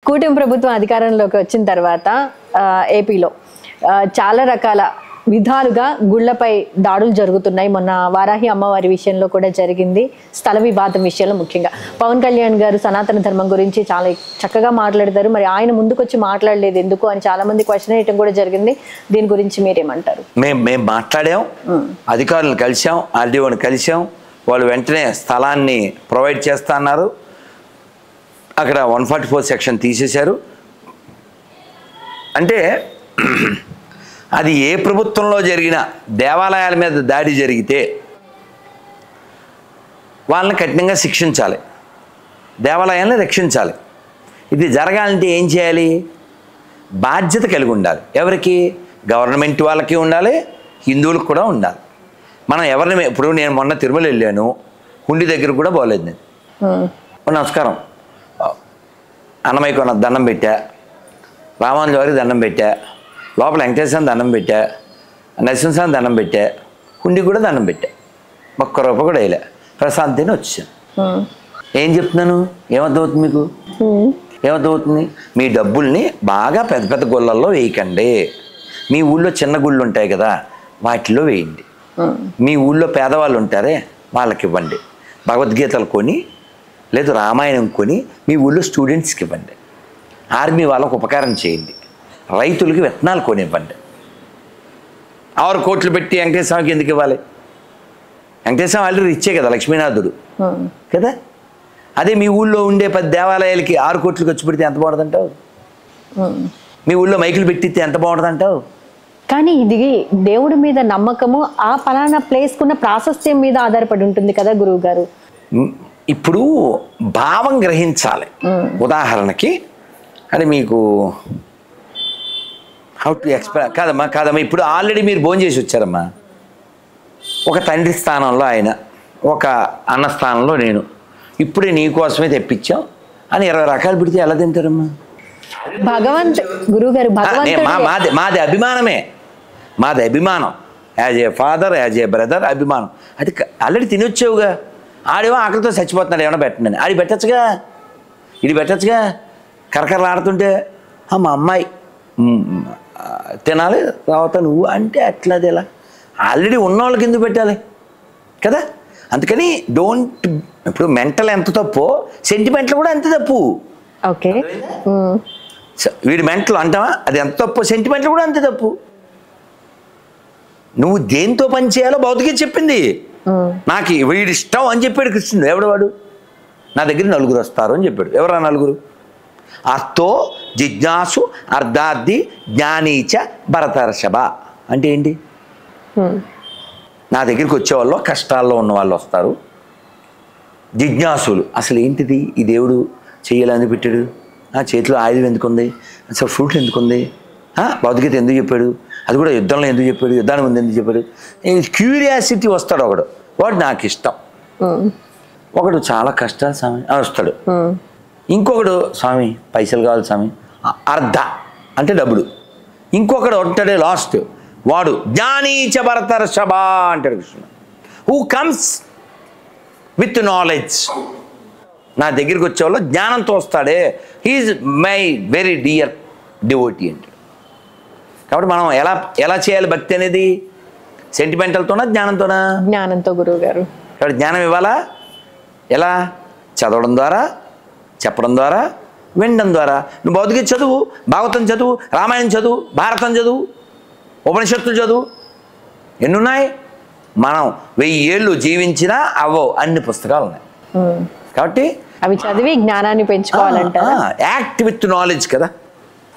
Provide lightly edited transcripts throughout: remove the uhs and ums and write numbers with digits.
కూటమి ప్రభుత్వం అధికారంలోకి వచ్చిన తర్వాత ఏపీలో చాలా రకాల విధాలుగా గుళ్లపై దాడులు జరుగుతున్నాయి. మొన్న వారాహి అమ్మవారి విషయంలో కూడా జరిగింది, స్థల వివాదం విషయంలో ముఖ్యంగా. పవన్ కళ్యాణ్ గారు సనాతన ధర్మం గురించి చాలా చక్కగా మాట్లాడతారు, మరి ఆయన ముందుకొచ్చి మాట్లాడలేదు ఎందుకు అని చాలా మంది క్వశ్చన్ వేయటం కూడా జరిగింది. దీని గురించి మీరేమంటారు? మేము మాట్లాడాం, అధికారులను కలిసాం, ఆర్డీఓని కలిసాం, వాళ్ళు వెంటనే స్థలాన్ని ప్రొవైడ్ చేస్తా అన్నారు. అక్కడ 144 సెక్షన్ తీసేశారు. అంటే అది ఏ ప్రభుత్వంలో జరిగినా దేవాలయాల మీద దాడి జరిగితే వాళ్ళని కఠినంగా శిక్షించాలి, దేవాలయాన్ని రక్షించాలి. ఇది జరగాలంటే ఏం చేయాలి? బాధ్యత కలిగి ఉండాలి. ఎవరికి? గవర్నమెంట్ వాళ్ళకి ఉండాలి, హిందువులకు కూడా ఉండాలి. మనం ఎవరిని ఇప్పుడు నేను మొన్న తిరుమల వెళ్ళాను, హుండీ దగ్గర కూడా పోలేదు నేను. నమస్కారం, అన్నమయ్యకు దండం పెట్టా, రామానుజ వారికి దండం పెట్టా, లోపల వెంకటేశ్వరం దండం పెట్టా, నరసింహస్వామి దండం పెట్టా, హుండీ కూడా దండం పెట్టా, ఒక్క రూపాయి కూడా వేయలే, ప్రశాంతిని వచ్చాను. ఏం చెప్తున్నాను? ఏమర్థమవుతుంది మీకు? ఏమర్థమవుతుంది? మీ డబ్బుల్ని బాగా పెద్ద పెద్ద గుళ్ళల్లో వేయకండి. మీ ఊళ్ళో చిన్న గుళ్ళు ఉంటాయి కదా, వాటిల్లో వేయండి. మీ ఊళ్ళో పేదవాళ్ళు ఉంటారే, వాళ్ళకి ఇవ్వండి. భగవద్గీతలు కొని లేదు రామాయణం కొని మీ ఊళ్ళో స్టూడెంట్స్కి ఇవ్వండి. ఆర్మీ వాళ్ళకు ఉపకారం చేయండి. రైతులకి విత్తనాలు కొనివ్వండి. 6 కోట్లు పెట్టి వెంకటేశ్వరకి ఎందుకు ఇవ్వాలి? వెంకటేశ్వరం ఆల్రెడీ ఇచ్చే కదా, లక్ష్మీనాథుడు కదా. అదే మీ ఊళ్ళో ఉండే 10 దేవాలయాలకి 6 కోట్లు ఖర్చు పెడితే ఎంత బాగుంటుందంటావు? మీ ఊళ్ళో మైకులు పెట్టిస్తే ఎంత బాగుంటుందంటావు? కానీ ఇది దేవుడి మీద నమ్మకము, ఆ పలానా ప్లేస్కున్న ప్రాశస్త్యం మీద ఆధారపడి ఉంటుంది కదా గురువు గారు. ఇప్పుడు భావం గ్రహించాలి. ఉదాహరణకి అది మీకు హౌ టు ఎక్స్ప్లెయిన్ కాదమ్మా. ఇప్పుడు ఆల్రెడీ మీరు భోజనం చేసి వచ్చారమ్మా. ఒక తండ్రి స్థానంలో ఆయన, ఒక అన్న స్థానంలో నేను. ఇప్పుడే నీకోసమే తెప్పించాం అని 20 రకాలు పెడితే ఎలా తింటారమ్మా? గురువు గారు మాది అభిమానమే, మాది అభిమానం. As a father, as a brother అభిమానం. అది ఆల్రెడీ తినొచ్చావుగా. ఆడేమో ఆకలితో చచ్చిపోతున్నాడు, ఏమైనా పెట్టండి. ఆడి పెట్టచ్చుగా, ఇది పెట్టచ్చుగా. కరకరలాడుతుంటే మా అమ్మాయి తినాలి, తర్వాత నువ్వు అంటే అట్లది ఎలా? ఆల్రెడీ ఉన్నవాళ్ళకి ఎందుకు పెట్టాలి కదా. అందుకని డోంట్. ఇప్పుడు మెంటల్ ఎంత తప్పు, సెంటిమెంట్లు కూడా అంతే తప్పు. ఓకే, వీడి మెంటల్ అంటావా, అది ఎంత తప్పు, సెంటిమెంట్లు కూడా అంతే తప్పు. నువ్వు దేంతో పని చేయాలో భౌతికత చెప్పింది. నాకు వీడి ఇష్టం అని చెప్పాడు కృష్ణుడు. ఎవడు వాడు? నా దగ్గర 4 వస్తారు అని చెప్పాడు. ఎవరా 4? అర్థో జిజ్ఞాసు అర్ధార్థి జ్ఞానీచ భరతర్షభ. అంటే ఏంటి? నా దగ్గరికి వచ్చేవాళ్ళు కష్టాల్లో ఉన్న వాళ్ళు వస్తారు. జిజ్ఞాసులు, అసలు ఏంటిది ఈ దేవుడు చెయ్యాలని పెట్టాడు, ఆ చేతిలో ఆయుధం ఎందుకుంది, అసలు ఫ్రూట్ ఎందుకుంది, భౌతికత ఎందుకు చెప్పాడు, అది కూడా యుద్ధంలో ఎందుకు చెప్పాడు, యుద్ధానికి ముందు ఎందుకు చెప్పాడు, క్యూరియాసిటీ వస్తాడు ఒకడు. వాడు నాకు ఇష్టం. ఒకడు చాలా కష్టాలు స్వామి వస్తాడు. ఇంకొకడు స్వామి పైసలు కావాలి స్వామి, అర్ధ అంటే డబ్బులు. ఇంకొకడు ఉంటాడే లాస్ట్, వాడు జ్ఞానీచ భరతర్షభ అంటాడు కృష్ణుడు. Who comes with knowledge. నా దగ్గరికి వచ్చేవాళ్ళు జ్ఞానంతో వస్తాడే, he is my very dear devotee అంటాడు. కాబట్టి మనం ఎలా చేయాలి భక్తి అనేది? సెంటిమెంటల్తోనా జ్ఞానంతోనా? జ్ఞానంతో గురువు గారు. కాబట్టి జ్ఞానం ఇవ్వాలా? ఎలా? చదవడం ద్వారా, చెప్పడం ద్వారా, వినడం ద్వారా. నువ్వు భౌతిక చదువు, భాగవతం చదువు, రామాయణం చదువు, భారతం చదువు, ఉపనిషత్తులు చదువు. ఎన్నున్నాయి? మనం 1000 ఏళ్ళు జీవించినా అవ్వవు అన్ని పుస్తకాలు ఉన్నాయి. కాబట్టి అవి చదివి జ్ఞానాన్ని పెంచుకోవాలంట. యాక్ట్ విత్ నాలెడ్జ్ కదా.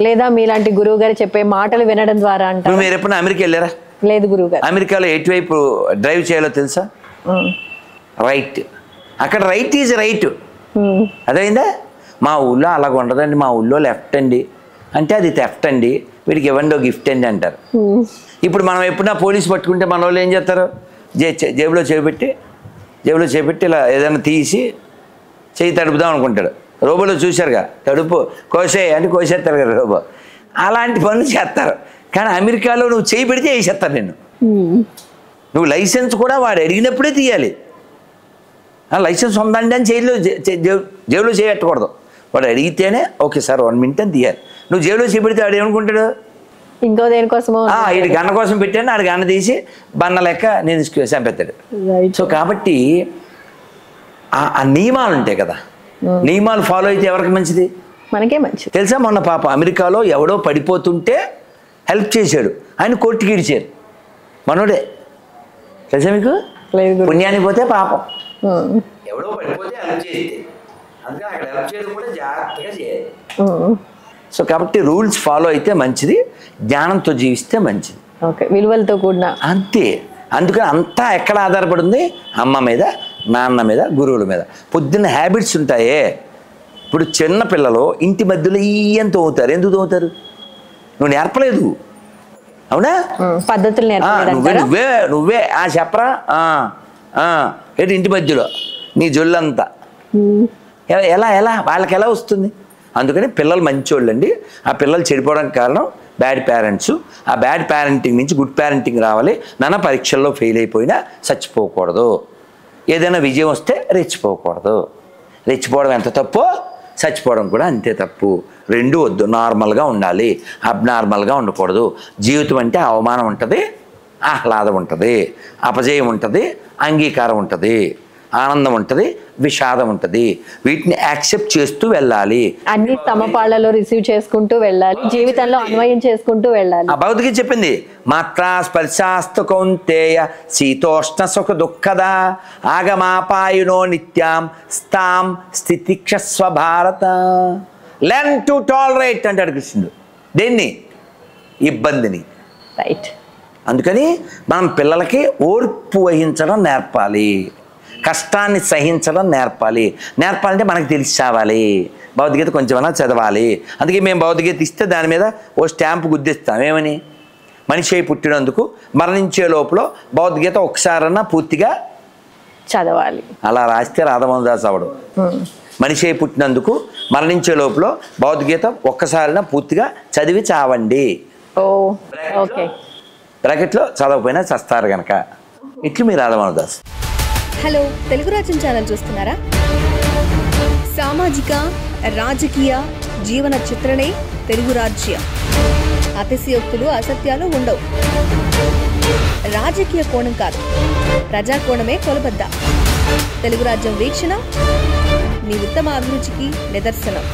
లేదా మీలాంటి గురువు గారు చెప్పే మాటలు వినడం ద్వారా అంట. మీరు ఎప్పుడైనా అమెరికా వెళ్ళారా? లేదు గురువు గారు. అమెరికాలో ఎటువైపు డ్రైవ్ చేయాలో తెలుసా? రైట్. అక్కడ రైట్ ఈజ్ రైట్. అదైందా? మా ఊళ్ళో అలాగ ఉండదండి, మా ఊళ్ళో లెఫ్ట్ అండి అంటే అది థెఫ్ట్ అండి, వీడికి ఇవ్వండి గిఫ్ట్ అండి అంటారు. ఇప్పుడు మనం ఎప్పుడన్నా పోలీసు పట్టుకుంటే మన వాళ్ళు ఏం చేస్తారు? జేబులో చేపెట్టి ఇలా ఏదైనా తీసి చెయ్యి తడుపుదాం అనుకుంటాడు. రోబోలో చూశారుగా, తడుపు కోసే అంటే కోసేస్తారు కదా రోబో. అలాంటి పనులు చేస్తారు. కానీ అమెరికాలో నువ్వు చేయి పెడితే వేసేస్తారు నిన్ను. నువ్వు లైసెన్స్ కూడా వాడు అడిగినప్పుడే తీయాలి. లైసెన్స్ ఉందండి అని జైల్లో జేబులో చేయట్టకూడదు. వాడు అడిగితేనే ఓకే సార్ 1 minute అని తీయాలి. నువ్వు జేబులో చేపెడితే వాడు ఏమనుకుంటాడు, ఇంకో దేనికోసమో ఇటు గన్న కోసం పెట్టాను, ఆడు గన్న తీసి బన్న లెక్క నేను చంపెత్తాడు. సో కాబట్టి ఆ నియమాలు ఉంటాయి కదా, నియమాలు ఫాలో అయితే ఎవరికి మంచిది, మనకే మంచిది. తెలుసా, మొన్న పాప అమెరికాలో ఎవడో పడిపోతుంటే హెల్ప్ చేశాడు, ఆయన కోర్టుకి ఇడిచారు, మనోడే. తెలుసా మీకు, పుణ్యానికి పోతే పాపం, ఎవడో పడిపోతే హెల్ప్ చేస్తే, అందుకని అక్కడ హెల్ప్ చేయడం కూడా జాగ్రత్తగా చేయాలి. సో కాబట్టి రూల్స్ ఫాలో అయితే మంచిది, జ్ఞానంతో జీవిస్తే మంచిది, విలువలతో కూడిన. అంతే. అందుకని అంతా ఎక్కడ ఆధారపడింది, అమ్మ మీద, నాన్న మీద, గురువుల మీద. పొద్దున్న హ్యాబిట్స్ ఉంటాయే. ఇప్పుడు చిన్న పిల్లలు ఇంటి మధ్యలో ఎంత తోగుతారు, ఎందుకు తోగుతారు, నువ్వు నేర్పలేదు, అవునా, పద్ధతులు నువ్వే చెప్పరా, ఏంటి ఇంటి మధ్యలో నీ జొల్లంతా ఎలా వాళ్ళకి ఎలా వస్తుంది. అందుకని పిల్లలు మంచోళ్ళు అండి. ఆ పిల్లలు చెడిపోవడానికి కారణం బ్యాడ్ పేరెంట్స్. ఆ బ్యాడ్ పేరెంటింగ్ నుంచి గుడ్ పేరెంటింగ్ రావాలి. నాన్న పరీక్షల్లో ఫెయిల్ అయిపోయినా చచ్చిపోకూడదు, ఏదైనా విజయం వస్తే రెచ్చిపోకూడదు. రెచ్చిపోవడం ఎంత తప్పో చచ్చిపోవడం కూడా అంతే తప్పు. రెండు వద్దు, నార్మల్గా ఉండాలి, అబ్నార్మల్గా ఉండకూడదు. జీవితం అంటే అవమానం ఉంటుంది, ఆహ్లాదం ఉంటుంది, అపజయం ఉంటుంది, అంగీకారం ఉంటుంది, ఆనందం ఉంటుంది, విషాదం ఉంటుంది. వీటిని యాక్సెప్ట్ చేస్తూ వెళ్ళాలి, అన్ని సమపాళ్లలో రిసీవ్ చేసుకుంటూ వెళ్ళాలి, జీవితంలో అన్వయం చేసుకుంటూ వెళ్ళాలి. ఆ భగవద్గీత చెప్పింది, మాత్రా స్పర్శాస్తు కౌంతేయ శీతోష్ణ సుఖ దుఃఖద ఆగమాపాయునో నిత్యాం స్థాం స్థితిక్షస్వ భారత. లెర్న్ టు టాలరేట్ అంటాడు కృష్ణుడు. దేన్ని, ఇబ్బందిని. రైట్. అందుకని మనం పిల్లలకి ఓర్పు వహించడం నేర్పాలి, కష్టాన్ని సహించడం నేర్పాలి. నేర్పాలంటే మనకు తెలిసి చావాలి, భగవద్గీత కొంచెమైనా చదవాలి. అందుకే మేము భగవద్గీత ఇస్తే దాని మీద ఓ స్టాంపు గుద్దిస్తాం, ఏమని, మనిషి అయి పుట్టినందుకు మరణించే లోపల భగవద్గీత ఒకసారన్నా పూర్తిగా చదవాలి. అలా రాస్తే రాధమోహనదాస్ అవడు. మనిషి అయి పుట్టినందుకు మరణించే లోపల భగవద్గీత ఒక్కసారైనా పూర్తిగా చదివి చావండి. బ్రాకెట్లో చదవకపోయినా చస్తారు కనుక. ఇట్లు మీ రాధమోహనదాస్. హలో, తెలుగు రాజ్యం ఛానల్ చూస్తున్నారా? సామాజిక, రాజకీయ, జీవన చిత్రణే తెలుగు రాజ్యం. అతిశయోక్తులు, అసత్యాలు ఉండవు. రాజకీయ కోణం కాదు, ప్రజా కోణమే కొలబద్ద. తెలుగు రాజ్యం వీక్షణ మీ ఉత్తమ అభిరుచికి నిదర్శనం.